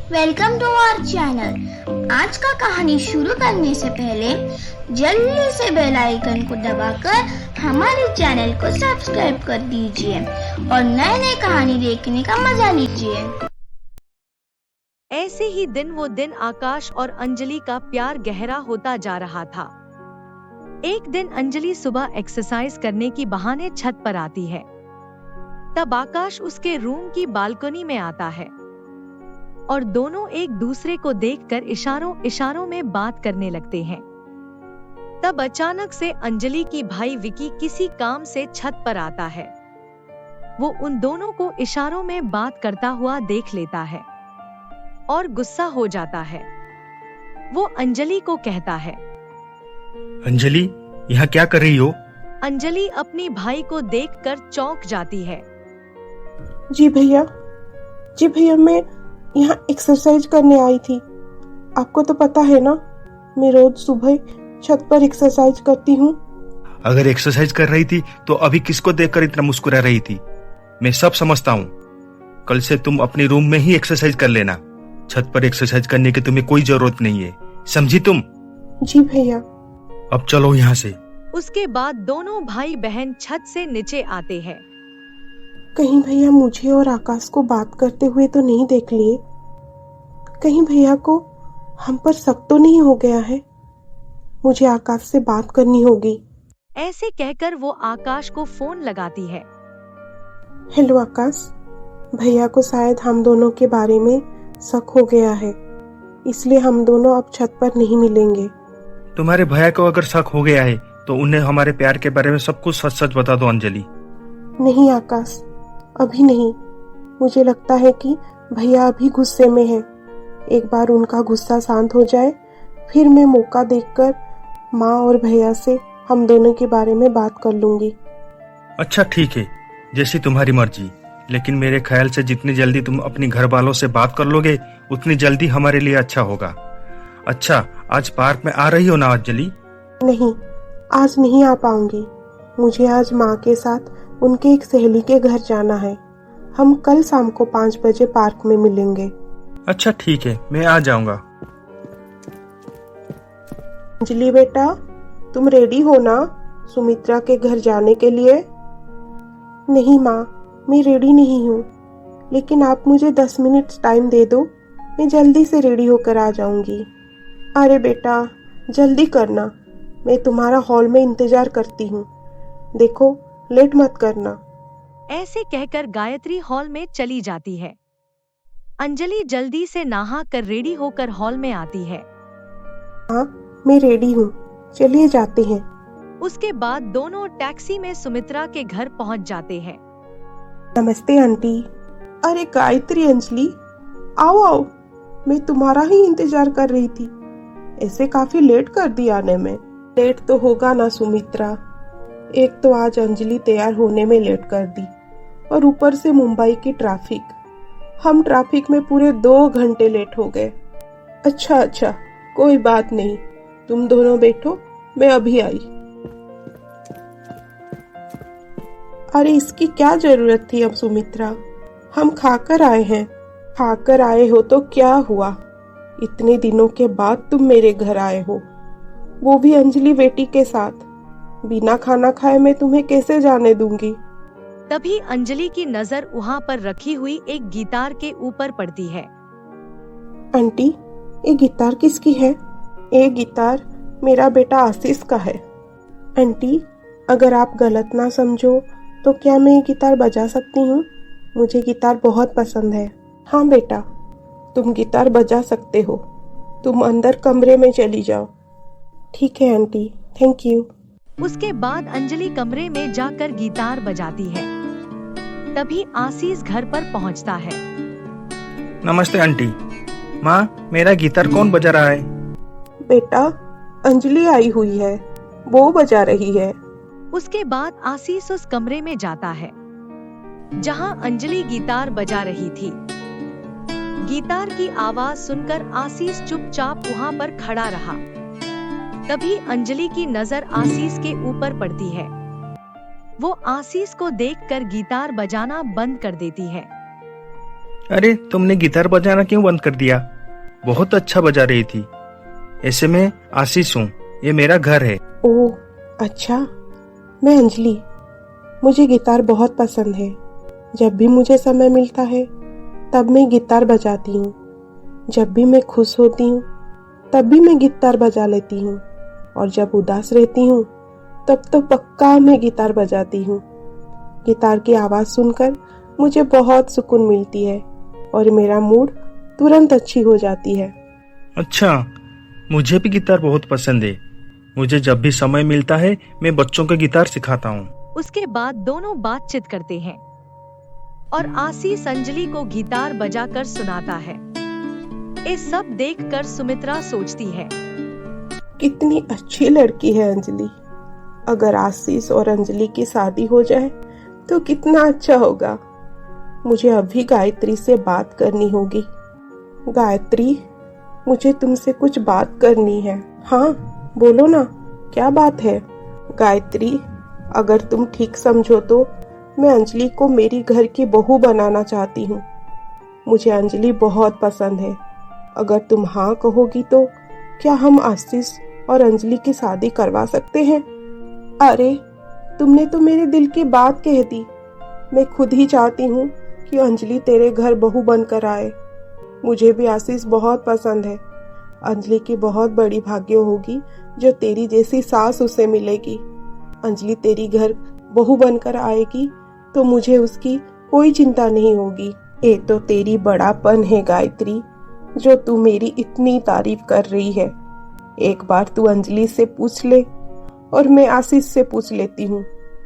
Welcome to our channel. आज का कहानी शुरू करने से पहले जल्दी से बेल आइकन को दबाकर हमारे चैनल को सब्सक्राइब कर दीजिए और नए नए कहानी देखने का मजा लीजिए। ऐसे ही दिन वो दिन आकाश और अंजलि का प्यार गहरा होता जा रहा था। एक दिन अंजलि सुबह एक्सरसाइज करने की बहाने छत पर आती है। तब आकाश उसके रूम की बालकनी में आता है और दोनों एक दूसरे को देखकर इशारों में बात करने लगते हैं। तब अचानक से अंजलि की भाई विकी किसी काम से छत पर आता है। वो उन दोनों को इशारों में बात करता हुआ देख लेता है और गुस्सा हो जाता है। वो अंजलि को कहता है, अंजलि, यहाँ क्या कर रही हो? अंजलि अपनी भाई को देखकर चौंक जाती है। जी भैया, मैं यहाँ एक्सरसाइज करने आई थी। आपको तो पता है ना, मैं रोज सुबह छत पर एक्सरसाइज करती हूँ। अगर एक्सरसाइज कर रही थी तो अभी किसको देखकर इतना मुस्कुरा रही थी? मैं सब समझता हूँ। कल से तुम अपने रूम में ही एक्सरसाइज कर लेना। छत पर एक्सरसाइज करने की तुम्हें कोई जरूरत नहीं है, समझी तुम? जी भैया। अब चलो यहाँ से। उसके बाद दोनों भाई बहन छत से नीचे आते हैं। कहीं भैया मुझे और आकाश को बात करते हुए तो नहीं देख लिए? कहीं भैया को हम पर शक तो नहीं हो गया है? मुझे आकाश से बात करनी होगी। ऐसे कहकर वो आकाश को फोन लगाती है। हेलो आकाश, भैया को शायद हम दोनों के बारे में शक हो गया है, इसलिए हम दोनों अब छत पर नहीं मिलेंगे। तुम्हारे भैया को अगर शक हो गया है तो उन्हें हमारे प्यार के बारे में सब कुछ सच सच बता दो अंजलि। नहीं आकाश, अभी नहीं। मुझे लगता है कि भैया अभी गुस्से में है। एक बार उनका गुस्सा शांत हो जाए, फिर मैं मौका देखकर माँ और भैया से हम दोनों के बारे में बात कर लूंगी। अच्छा ठीक है, जैसी तुम्हारी मर्जी। लेकिन मेरे ख्याल से जितनी जल्दी तुम अपनी घर वालों से बात कर लोगे उतनी जल्दी हमारे लिए अच्छा होगा। अच्छा, आज पार्क में आ रही हो ना अंजलि? नहीं, आज नहीं आ पाऊंगी। मुझे आज माँ के साथ उनके एक सहेली के घर जाना है। हम कल शाम को 5 बजे पार्क में मिलेंगे। अच्छा ठीक है, मैं आ जाऊंगा। अंजलि बेटा, तुम रेडी हो ना सुमित्रा के घर जाने के लिए? नहीं माँ, मैं रेडी नहीं हूँ, लेकिन आप मुझे 10 मिनट टाइम दे दो, मैं जल्दी से रेडी होकर आ जाऊंगी। अरे बेटा, जल्दी करना, मैं तुम्हारा हॉल में इंतजार करती हूँ। देखो, लेट मत करना। ऐसे कहकर गायत्री हॉल में चली जाती है। अंजलि जल्दी से नहा कर रेडी होकर हॉल में आती है। हाँ, मैं रेडी हूँ, चलिए जाते हैं। उसके बाद दोनों टैक्सी में सुमित्रा के घर पहुंच जाते हैं। नमस्ते आंटी। अरे गायत्री, अंजलि, आओ आओ, मैं तुम्हारा ही इंतजार कर रही थी। ऐसे काफी लेट कर दिया आने में। लेट तो होगा ना सुमित्रा, एक तो आज अंजलि तैयार होने में लेट कर दी और ऊपर से मुंबई की ट्रैफिक। हम ट्रैफिक में पूरे 2 घंटे लेट हो गए। अच्छा, कोई बात नहीं, तुम दोनों बैठो, मैं अभी आई। अरे इसकी क्या जरूरत थी अब सुमित्रा? हम खाकर आए हैं। खाकर आए हो तो क्या हुआ? इतने दिनों के बाद तुम मेरे घर आए हो, वो भी अंजलि बेटी के साथ। बिना खाना खाए मैं तुम्हें कैसे जाने दूंगी? तभी अंजलि की नजर वहाँ पर रखी हुई एक गिटार के ऊपर पड़ती है। आंटी, ये गिटार किसकी है? ये गिटार मेरा बेटा आशीष का है। आंटी, अगर आप गलत ना समझो तो क्या मैं ये गिटार बजा सकती हूँ? मुझे गिटार बहुत पसंद है। हाँ बेटा, तुम गिटार बजा सकते हो। तुम अंदर कमरे में चली जाओ। ठीक है आंटी, थैंक यू। उसके बाद अंजलि कमरे में जाकर गिटार बजाती है। तभी आशीष घर पर पहुंचता है। नमस्ते आंटी। माँ, मेरा गिटार कौन बजा रहा है? बेटा, अंजलि आई हुई है, वो बजा रही है। उसके बाद आशीष उस कमरे में जाता है जहां अंजलि गिटार बजा रही थी। गिटार की आवाज सुनकर आशीष चुपचाप वहां पर खड़ा रहा। तभी अंजलि की नजर आशीष के ऊपर पड़ती है। वो आशीष को देखकर गिटार बजाना बंद कर देती है। अरे तुमने गिटार बजाना क्यों बंद कर दिया? बहुत अच्छा बजा रही थी। ऐसे में आशीष हूँ, ये मेरा घर है। ओह अच्छा, मैं अंजलि। मुझे गिटार बहुत पसंद है। जब भी मुझे समय मिलता है तब मैं गिटार बजाती हूँ। जब भी मैं खुश होती हूँ तब भी मैं गिटार बजा लेती हूँ, और जब उदास रहती हूँ तब तो पक्का मैं गिटार बजाती हूँ। गिटार की आवाज़ सुनकर मुझे बहुत सुकून मिलती है और मेरा मूड तुरंत अच्छी हो जाती है। अच्छा, मुझे भी गिटार बहुत पसंद है। मुझे जब भी समय मिलता है मैं बच्चों को गिटार सिखाता हूँ। उसके बाद दोनों बातचीत करते हैं और आशीष अंजलि को गिटार बजाकर सुनाता है। ये सब देखकर सुमित्रा सोचती है, कितनी अच्छी लड़की है अंजलि। अगर आशीष और अंजलि की शादी हो जाए तो कितना अच्छा होगा। मुझे अभी गायत्री से बात करनी होगी। गायत्री, मुझे तुमसे कुछ बात करनी है। हाँ बोलो ना, क्या बात है? गायत्री, अगर तुम ठीक समझो तो मैं अंजलि को मेरी घर की बहू बनाना चाहती हूँ। मुझे अंजलि बहुत पसंद है। अगर तुम हाँ कहोगी तो क्या हम आशीष और अंजलि की शादी करवा सकते हैं? अरे तुमने तो मेरे दिल की बात कह दी। मैं खुद ही चाहती हूँ कि अंजलि तेरे घर बहू बनकर आए। मुझे भी आशीष बहुत पसंद है। अंजलि की बहुत बड़ी भाग्य होगी जो तेरी जैसी सास उसे मिलेगी। अंजलि तेरी घर बहू बनकर आएगी तो मुझे उसकी कोई चिंता नहीं होगी। ये तो तेरी बड़ापन है गायत्री, जो तू मेरी इतनी तारीफ कर रही है। एक बार तू अंजलि से पूछ ले और मैं आशीष से पूछ लेती हूँ।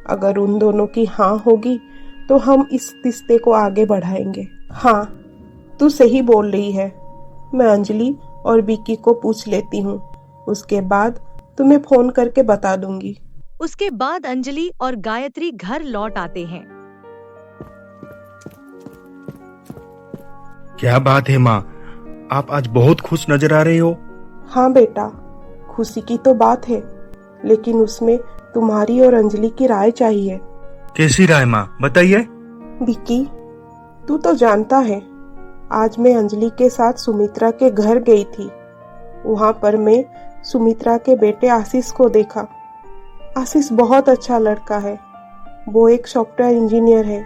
अगर उन दोनों की हाँ होगी तो हम इस रिश्ते को आगे बढ़ाएंगे। हाँ, तू सही बोल रही है। मैं अंजलि और विक्की को पूछ लेती हूँ। उसके बाद तुम्हें फोन करके बता दूंगी। उसके बाद अंजलि और गायत्री घर लौट आते हैं। क्या बात है माँ, आप आज बहुत खुश नजर आ रहे हो। हाँ बेटा, खुशी की तो बात है, लेकिन उसमें तुम्हारी और अंजलि की राय चाहिए। कैसी राय माँ, बताइए। विक्की, तू तो जानता है आज मैं अंजलि के साथ सुमित्रा के घर गई थी। वहां पर मैं सुमित्रा के बेटे आशीष को देखा। आशीष बहुत अच्छा लड़का है। वो एक सॉफ्टवेयर इंजीनियर है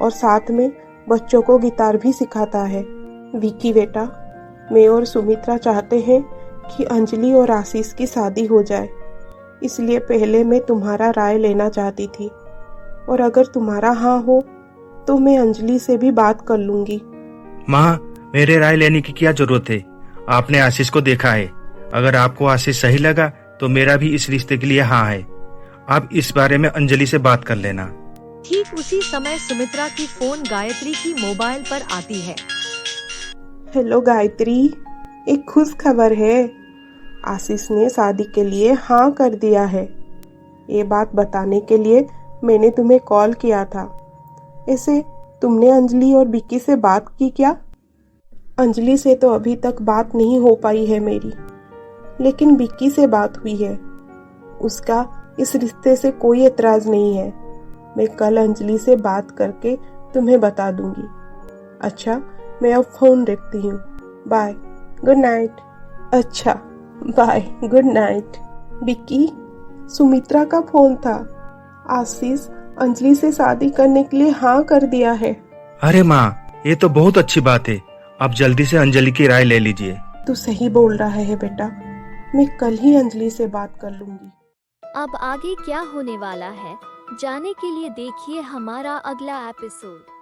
और साथ में बच्चों को गिटार भी सिखाता है। विक्की बेटा, मैं और सुमित्रा चाहते हैं कि अंजलि और आशीष की शादी हो जाए, इसलिए पहले मैं तुम्हारा राय लेना चाहती थी। और अगर तुम्हारा हाँ हो तो मैं अंजलि से भी बात कर लूंगी। माँ, मेरे राय लेने की क्या जरूरत है? आपने आशीष को देखा है। अगर आपको आशीष सही लगा तो मेरा भी इस रिश्ते के लिए हाँ है। आप इस बारे में अंजलि से बात कर लेना। ठीक उसी समय सुमित्रा की फोन गायत्री की मोबाइल पर आती है। हेलो गायत्री, एक खुश खबर है। आशीष ने शादी के लिए हाँ कर दिया है। ये बात बताने के लिए मैंने तुम्हें कॉल किया था। ऐसे तुमने अंजलि और विक्की से बात की क्या? अंजलि से तो अभी तक बात नहीं हो पाई है मेरी, लेकिन विक्की से बात हुई है। उसका इस रिश्ते से कोई एतराज नहीं है। मैं कल अंजलि से बात करके तुम्हें बता दूंगी। अच्छा, मैं अब फोन रखती हूँ। Bye, good night. अच्छा, bye, good night. Vicky, Sumitra का फोन था। आशीष अंजलि से शादी करने के लिए हाँ कर दिया है। अरे माँ, ये तो बहुत अच्छी बात है। आप जल्दी से अंजलि की राय ले लीजिए। तू सही बोल रहा है बेटा, मैं कल ही अंजलि से बात कर लूंगी। अब आगे क्या होने वाला है जानने के लिए देखिए हमारा अगला एपिसोड।